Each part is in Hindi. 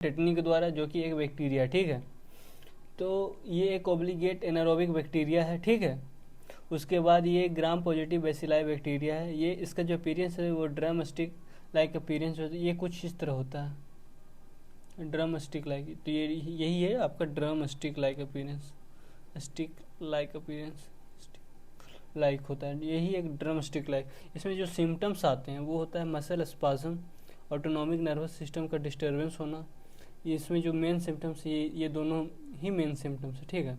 टेटनी के द्वारा, जो कि एक बैक्टीरिया, ठीक है। तो ये एक ओब्लिगेट एनारोबिक बैक्टीरिया है, ठीक है। उसके बाद ये ग्राम पॉजिटिव बेसिलाई बैक्टीरिया है। ये इसका जो अपीयरेंस है वो ड्रम स्टिक लाइक अपीयरेंस होता है। ये कुछ इस तरह होता है, ड्रम स्टिक लाइक। तो ये यही है आपका drum stick like appearance, stick like appearance, like होता है। यही एक ड्रम स्टिक लाइक। इसमें जो सिम्टम्स आते हैं वो होता है muscle spasm, autonomic nervous system का डिस्टर्बेंस होना। इसमें जो मेन सिम्टम्स ये दोनों ही मेन सिम्टम्स है, ठीक है।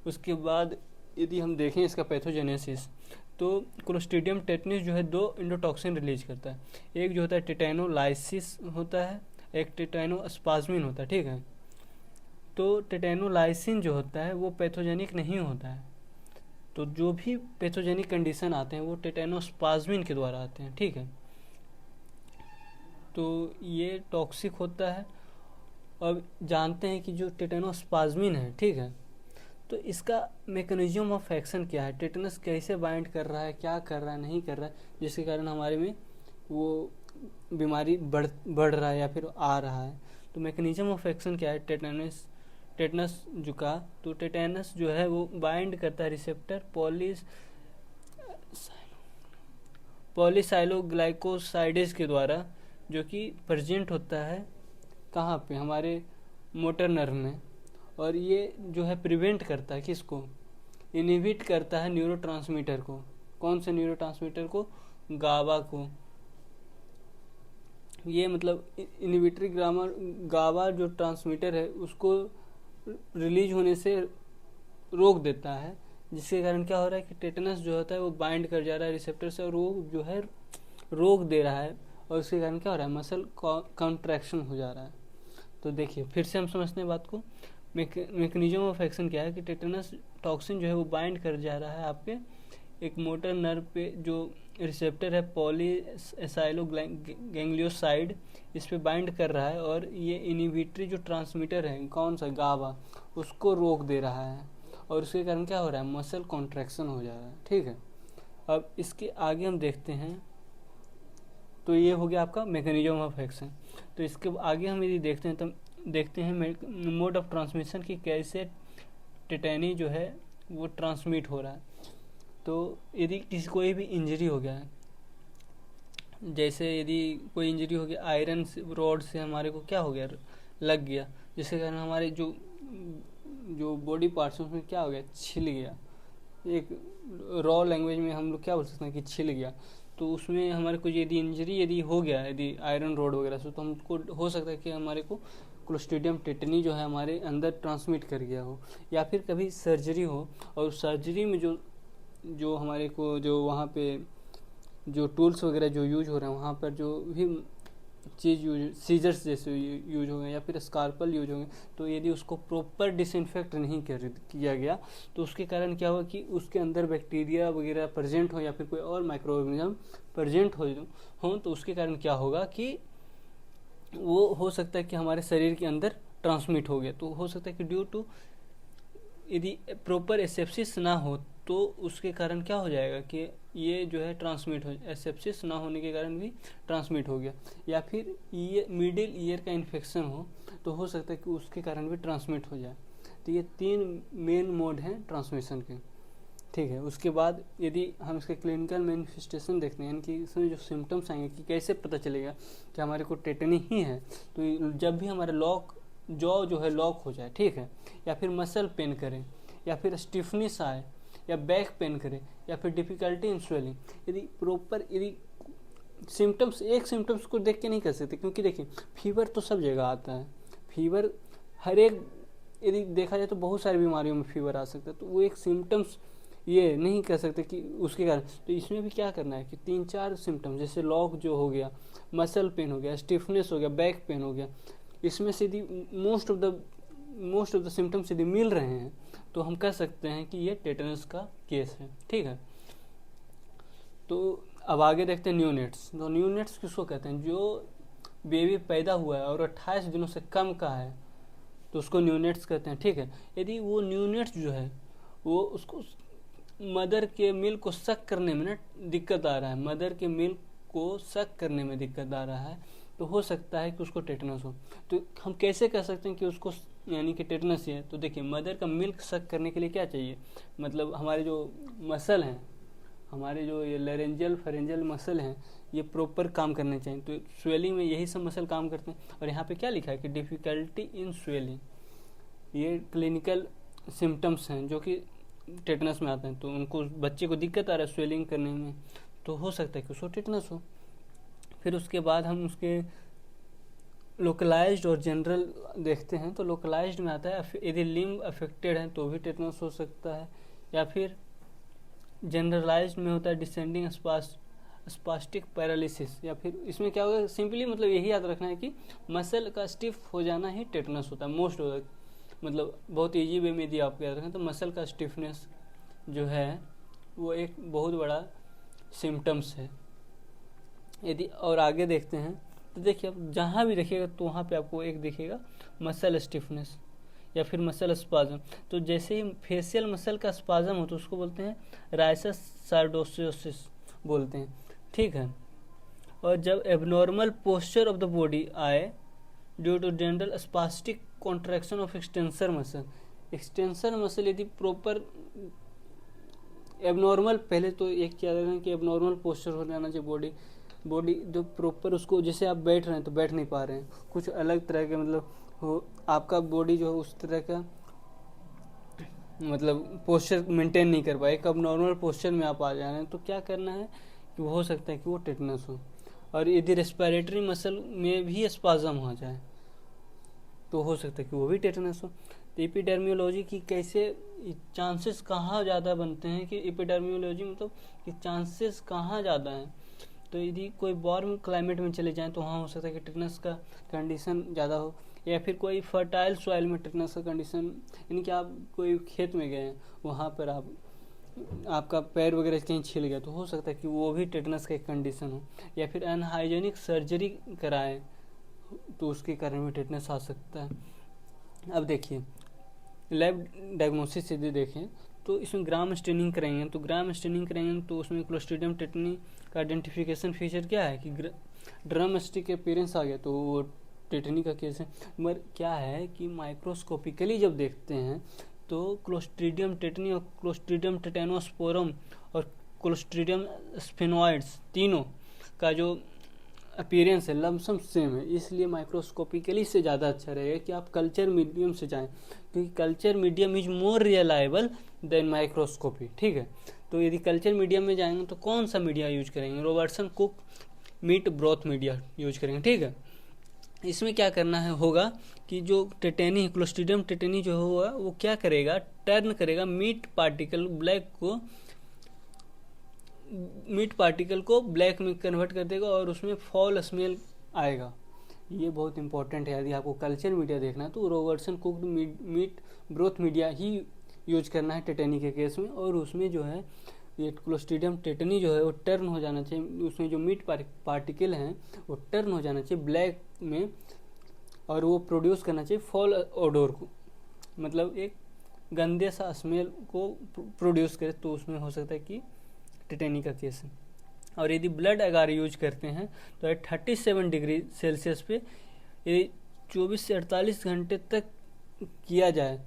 उसके बाद यदि हम देखें इसका पैथोजेनेसिस, तो क्लोस्ट्रीडियम टेटनस जो है दो इंडोटॉक्सिन रिलीज करता है। एक जो होता है टेटानोलाइसिस होता है, एक टेटानोस्पाज्मिन होता है, ठीक है। तो टेटानोलाइसिन जो होता है वो पैथोजेनिक नहीं होता है। तो जो भी पैथोजेनिक कंडीशन आते हैं वो टेटानोस्पाज्मिन के द्वारा आते हैं, ठीक है। तो ये टॉक्सिक होता है। अब जानते हैं कि जो टेटानोस्पाज्मिन है, ठीक है, तो इसका मैकेनिज्म ऑफ एक्शन क्या है, टेटनस कैसे बाइंड कर रहा है, क्या कर रहा है, नहीं कर रहा है, जिसके कारण हमारे में वो बीमारी बढ़ रहा है या फिर आ रहा है। तो मैकेनिज्म ऑफ एक्शन क्या है टेटनस जो का, तो टेटनस जो है वो बाइंड करता है रिसेप्टर पॉलीसाइलोग्लाइकोसाइडेज के द्वारा, जो कि प्रेजेंट होता है कहाँ पे, हमारे मोटर नर्व में। और ये जो है प्रिवेंट करता है किसको, इनहिबिट करता है न्यूरोट्रांसमीटर को। कौन से न्यूरोट्रांसमीटर को, गाबा को। ये मतलब इनहिबिटरी गाबा जो ट्रांसमीटर है उसको रिलीज होने से रोक देता है, जिसके कारण क्या हो रहा है कि टेटनस जो होता है वो बाइंड कर जा रहा है रिसेप्टर से और वो जो है रोक दे रहा है, और उसके कारण क्या हो रहा है, मसल कॉन्ट्रैक्शन हो जा रहा है। तो देखिए फिर से हम समझते हैं बात को। मैकेनिज्म ऑफ एक्शन क्या है कि टेटनस टॉक्सिन जो है वो बाइंड कर जा रहा है आपके एक मोटर नर्व पे, जो रिसेप्टर है पॉलीसाइलोगैंग्लियोसाइड, इस पे बाइंड कर रहा है, और ये इनहिबिटरी जो ट्रांसमीटर है कौन सा, गाबा, उसको रोक दे रहा है, और उसके कारण क्या हो रहा है, मसल कॉन्ट्रैक्शन हो जा रहा है, ठीक है। अब इसके आगे हम देखते हैं, तो ये हो गया आपका मैकेनिज्म ऑफ एक्शन। तो इसके आगे हम यदि देखते हैं तो देखते हैं मोड ऑफ ट्रांसमिशन की कैसे टेटनी जो है वो ट्रांसमिट हो रहा है। तो यदि किसी कोई भी इंजरी हो गया है, जैसे यदि कोई इंजरी हो गया आयरन रॉड से हमारे को क्या हो गया, लग गया, जिसके कारण हमारे जो जो बॉडी पार्ट्स हैं उसमें क्या हो गया, छिल गया। एक रॉ लैंग्वेज में हम लोग क्या बोल सकते हैं कि छिल गया। तो उसमें हमारे को यदि इंजरी यदि हो गया यदि आयरन रॉड वगैरह से, तो हमको हो सकता है कि हमारे को क्लोस्ट्रीडियम टेटनी जो है हमारे अंदर ट्रांसमिट कर गया हो, या फिर कभी सर्जरी हो, और सर्जरी में जो हमारे को जो वहाँ पे जो टूल्स वगैरह जो यूज हो रहे हैं, वहाँ पर जो भी चीज़ यूज, सीजर्स जैसे यूज होंगे या फिर स्कारपल यूज होंगे, तो यदि उसको प्रॉपर डिसइंफेक्ट नहीं किया गया, तो उसके कारण क्या हुआ कि उसके अंदर बैक्टीरिया वगैरह प्रेजेंट हो या फिर कोई और माइक्रो ऑर्गेनिज्म प्रेजेंट हो, तो उसके कारण क्या होगा कि वो हो सकता है कि हमारे शरीर के अंदर ट्रांसमिट हो गया। तो हो सकता है कि ड्यू टू यदि प्रॉपर एसेप्सिस ना हो, तो उसके कारण क्या हो जाएगा कि ये जो है ट्रांसमिट हो, एसेप्सिस ना होने के कारण भी ट्रांसमिट हो गया, या फिर ये मिडिल ईयर का इन्फेक्शन हो, तो हो सकता है कि उसके कारण भी ट्रांसमिट हो जाए। तो ये तीन मेन मोड हैं ट्रांसमिशन के, ठीक है। उसके बाद यदि हम इसके क्लिनिकल मैनिफेस्टेशन देखते हैं, यानी कि इसमें जो सिम्टम्स आएंगे कि कैसे पता चलेगा कि हमारे को टेटनी ही है, तो जब भी हमारे जॉ जो है लॉक हो जाए, ठीक है, या फिर मसल पेन करें, या फिर स्टिफनेस आए, या बैक पेन करे, या फिर डिफिकल्टी इन स्वेलिंग, यदि प्रॉपर यदि सिम्टम्स एक सिम्टम्स को देख के नहीं कर सकते, क्योंकि देखिए फीवर तो सब जगह आता है, फीवर हर एक यदि देखा जाए तो बहुत सारी बीमारियों में फीवर आ सकता है, तो वो एक सिम्टम्स ये नहीं कह सकते कि उसके कारण। तो इसमें भी क्या करना है कि 3-4 सिम्टम्स, जैसे लॉक जो हो गया, मसल पेन हो गया, स्टिफनेस हो गया, बैक पेन हो गया, इसमें से यदि मोस्ट ऑफ द सिम्टम्स यदि मिल रहे हैं, तो हम कह सकते हैं कि ये टेटनस का केस है, ठीक है। तो अब आगे देखते हैं न्यूनेट्स। तो न्यूनेट्स किसको कहते हैं, जो बेबी पैदा हुआ है और 28 दिनों से कम का है, तो उसको न्यूनेट्स कहते हैं, ठीक है। यदि वो न्यूनेट्स जो है वो उसको मदर के मिल्क को सक करने में ना दिक्कत आ रहा है, मदर के मिल्क को सक करने में दिक्कत आ रहा है, तो हो सकता है कि उसको टेटनस हो। तो हम कैसे कह सकते हैं कि उसको यानी कि टेटनस ही है? तो देखिए, मदर का मिल्क सक करने के लिए क्या चाहिए, मतलब हमारे जो मसल हैं, हमारे जो ये लेरेंजियल फेरेंजियल मसल हैं, ये प्रॉपर काम करने चाहिए। तो स्वेलिंग में यही सब मसल काम करते हैं। और यहाँ पे क्या लिखा है कि डिफ़िकल्टी इन स्वेलिंग, ये क्लिनिकल सिम्टम्स हैं जो कि टेटनस में आते हैं। तो उनको, बच्चे को दिक्कत आ रहा है स्वेलिंग करने में, तो हो सकता है कि उसको टेटनस हो। फिर उसके बाद हम उसके लोकलाइज्ड और जनरल देखते हैं। तो लोकलाइज्ड में आता है यदि लिम्ब अफेक्टेड है तो भी टेटनस हो सकता है, या फिर जनरलाइज्ड में होता है डिसेंडिंग स्पास्टिक पैरालिसिस। या फिर इसमें क्या होगा, सिंपली मतलब यही याद रखना है कि मसल का स्टिफ हो जाना ही टेटनस होता है मोस्ट होता है। मतलब बहुत इजी वे में यदि आप याद रखें तो मसल का स्टिफनेस जो है वो एक बहुत बड़ा सिम्टम्स है। यदि और आगे देखते हैं तो देखिए, आप जहाँ भी देखिएगा तो वहाँ पे आपको एक दिखेगा मसल स्टिफनेस या फिर मसल स्पाज्म। तो जैसे ही फेशियल मसल का स्पाज्म हो तो उसको बोलते हैं राइसस सार्डोसिस बोलते हैं, ठीक है। और जब abnormal posture of the body आए due to general spastic contraction of extensor muscle, extensor muscle यदि प्रॉपर एबनॉर्मल, पहले तो एक क्या रखें कि एबनॉर्मल पोस्चर हो जाना चाहिए, बॉडी जो प्रॉपर उसको, जैसे आप बैठ रहे हैं तो बैठ नहीं पा रहे हैं, कुछ अलग तरह के मतलब हो, आपका बॉडी जो है उस तरह का मतलब पोस्चर मेंटेन नहीं कर पाए, कब नॉर्मल पोस्चर में आप आ जा रहे हैं तो क्या करना है कि वो हो सकता है कि वो टेटनस हो। और यदि रेस्पिरेटरी मसल में भी स्पाज्म हो जाए तो हो सकता है कि वो भी टेटनस हो। तो एपिडर्मियोलॉजी की कैसे चांसेस कहाँ ज़्यादा बनते हैं कि एपिडर्मियोलॉजी मतलब कि चांसेस कहाँ ज़्यादा हैं, तो यदि कोई वार्म क्लाइमेट में चले जाएं तो वहाँ हो सकता है कि टेटनस का कंडीशन ज़्यादा हो, या फिर कोई फर्टाइल सॉइल में टेटनस का कंडीशन, यानी कि आप कोई खेत में गए हैं, वहाँ पर आपका पैर वगैरह कहीं छिल गया तो हो सकता है कि वो भी टेटनस का एक कंडीशन हो, या फिर अनहाइजेनिक सर्जरी कराए तो उसके कारण भी टेटनस आ सकता है। अब देखिए, लैब डायग्नोसिस यदि देखें तो इसमें ग्राम स्टेनिंग करेंगे, तो ग्राम स्टेनिंग करेंगे तो उसमें क्लोस्ट्रीडियम टेटनी का आइडेंटिफिकेशन फीचर क्या है कि ड्रम स्टिक अपीयरेंस आ गया तो वो टेटनी का केस है। मगर क्या है कि माइक्रोस्कोपिकली जब देखते हैं तो क्लोस्ट्रीडियम टेटनी और क्लोस्ट्रीडियम टेटानोस्पोरम और क्लोस्ट्रीडियम स्फेनॉइड्स तीनों का जो अपीयरेंस है लमसम सेम है, इसलिए माइक्रोस्कोपिकली से ज़्यादा अच्छा रहेगा कि आप कल्चर मीडियम से जाएं, क्योंकि culture medium is more reliable then microscopy, ठीक है। तो यदि कल्चर मीडियम में जाएंगे तो कौन सा मीडिया यूज करेंगे, Robertson cook meat broth media use करेंगे, ठीक है। इसमें क्या करना है होगा कि जो टेटेनी क्लोस्ट्रीडियम टेटेनी जो होगा वो क्या करेगा, टर्न करेगा मीट पार्टिकल को ब्लैक में कन्वर्ट कर देगा और उसमें फॉल स्मेल आएगा। ये बहुत इंपॉर्टेंट है, यदि आपको कल्चर मीडिया देखना है तो Robertson cooked meat broth media ही यूज करना है टेटेनी के केस में। और उसमें जो है ये क्लोस्ट्रीडियम टेटनी जो है वो टर्न हो जाना चाहिए, उसमें जो मीट पार्टिकल हैं वो टर्न हो जाना चाहिए ब्लैक में, और वो प्रोड्यूस करना चाहिए फॉल ओडोर को, मतलब एक गंदे सा स्मेल को प्रोड्यूस करे, तो उसमें हो सकता है कि टेटेनी का केस है। और यदि ब्लड अगर यूज करते हैं तो 37 डिग्री सेल्सियस पे यदि 24 से 48 घंटे तक किया जाए,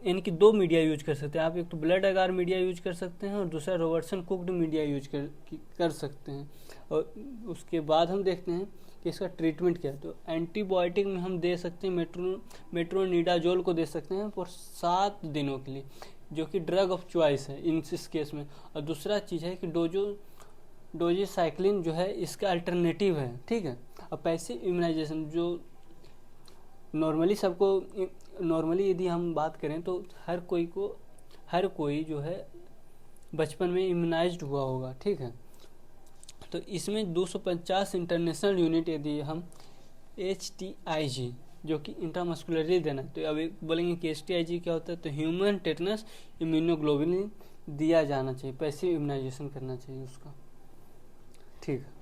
यानी कि 2 मीडिया यूज कर सकते हैं आप, एक तो ब्लड अगार मीडिया यूज कर सकते हैं और दूसरा रॉबर्टसन कुक्ड मीडिया यूज कर सकते हैं। और उसके बाद हम देखते हैं कि इसका ट्रीटमेंट क्या है। तो एंटीबायोटिक में हम दे सकते हैं मेट्रोनिडाजोल को दे सकते हैं और 7 दिनों के लिए, जो कि ड्रग ऑफ चॉइस है इस केस में। और दूसरा चीज़ है कि डोजीसाइक्लिन जो है इसका अल्टरनेटिव है, ठीक है। और पैसिव इम्यूनाइजेशन जो नॉर्मली यदि हम बात करें तो हर कोई जो है बचपन में इम्यूनाइज्ड हुआ होगा, ठीक है। तो इसमें 250 इंटरनेशनल यूनिट यदि हम HTIG जो कि इंट्रामस्कुलरली देना है, तो अभी बोलेंगे कि HTIG क्या होता है, तो ह्यूमन टेटनस इम्यूनोग्लोबुलिन दिया जाना चाहिए, पैसिव इम्यूनाइजेशन करना चाहिए उसका, ठीक है।